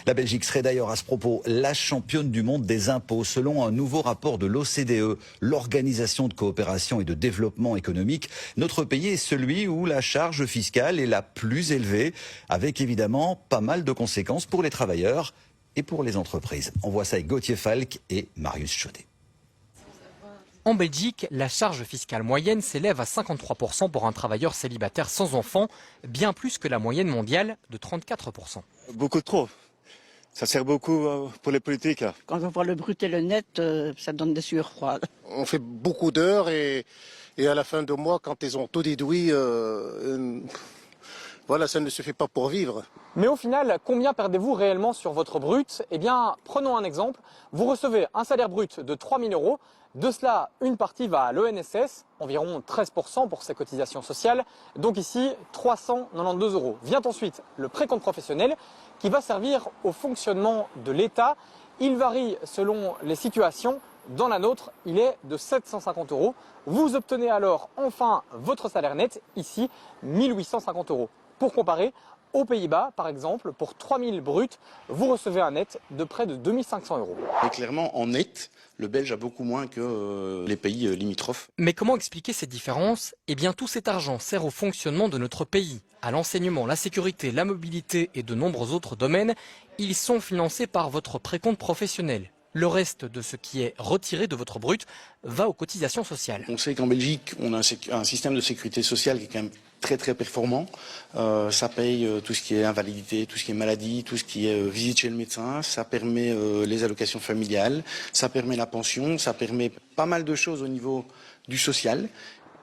La Belgique serait d'ailleurs à ce propos la championne du monde des impôts. Selon un nouveau rapport de l'OCDE, l'Organisation de coopération et de développement économique, notre pays est celui où la charge fiscale est la plus élevée, avec évidemment pas mal de conséquences pour les travailleurs et pour les entreprises. On voit ça avec Gauthier Falk et Marius Chaudet. En Belgique, la charge fiscale moyenne s'élève à 53% pour un travailleur célibataire sans enfant, bien plus que la moyenne mondiale de 34%. Beaucoup trop. Ça sert beaucoup pour les politiques. Quand on voit le brut et le net, ça donne des sueurs froides. On fait beaucoup d'heures et à la fin du mois, quand ils ont tout déduit, voilà, ça ne suffit pas pour vivre. Mais au final, combien perdez-vous réellement sur votre brut? Eh bien, prenons un exemple. Vous recevez un salaire brut de 3 000 euros. De cela, une partie va à l'ONSS, environ 13% pour ses cotisations sociales. Donc ici, 392 euros. Vient ensuite le précompte professionnel qui va servir au fonctionnement de l'État. Il varie selon les situations. Dans la nôtre, il est de 750 euros. Vous obtenez alors enfin votre salaire net, ici 1850 euros. Pour comparer, aux Pays-Bas, par exemple, pour 3 000 bruts, vous recevez un net de près de 2500 euros. Et clairement, en net, le Belge a beaucoup moins que les pays limitrophes. Mais comment expliquer ces différences? Eh bien, tout cet argent sert au fonctionnement de notre pays, à l'enseignement, la sécurité, la mobilité et de nombreux autres domaines. Ils sont financés par votre précompte professionnel. Le reste de ce qui est retiré de votre brut va aux cotisations sociales. On sait qu'en Belgique, on a un système de sécurité sociale qui est quand même très performant. Ça paye tout ce qui est invalidité, tout ce qui est maladie, tout ce qui est visite chez le médecin. Ça permet les allocations familiales, ça permet la pension, ça permet pas mal de choses au niveau du social.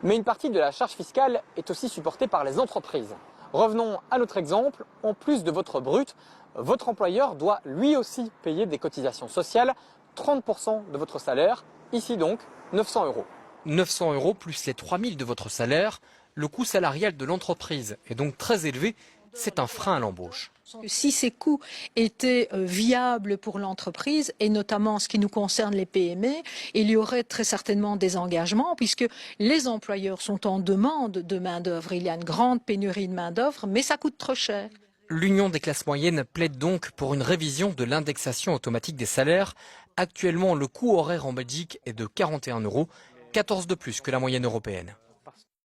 Mais une partie de la charge fiscale est aussi supportée par les entreprises. Revenons à notre exemple. En plus de votre brut, votre employeur doit lui aussi payer des cotisations sociales, 30% de votre salaire, ici donc 900 euros. 900 euros plus les 3 000 de votre salaire, le coût salarial de l'entreprise est donc très élevé, c'est un frein à l'embauche. Si ces coûts étaient viables pour l'entreprise, et notamment en ce qui nous concerne les PME, il y aurait très certainement des engagements, puisque les employeurs sont en demande de main-d'œuvre. Il y a une grande pénurie de main-d'œuvre, mais ça coûte trop cher. L'Union des classes moyennes plaide donc pour une révision de l'indexation automatique des salaires. Actuellement, le coût horaire en Belgique est de 41 euros, 14 de plus que la moyenne européenne.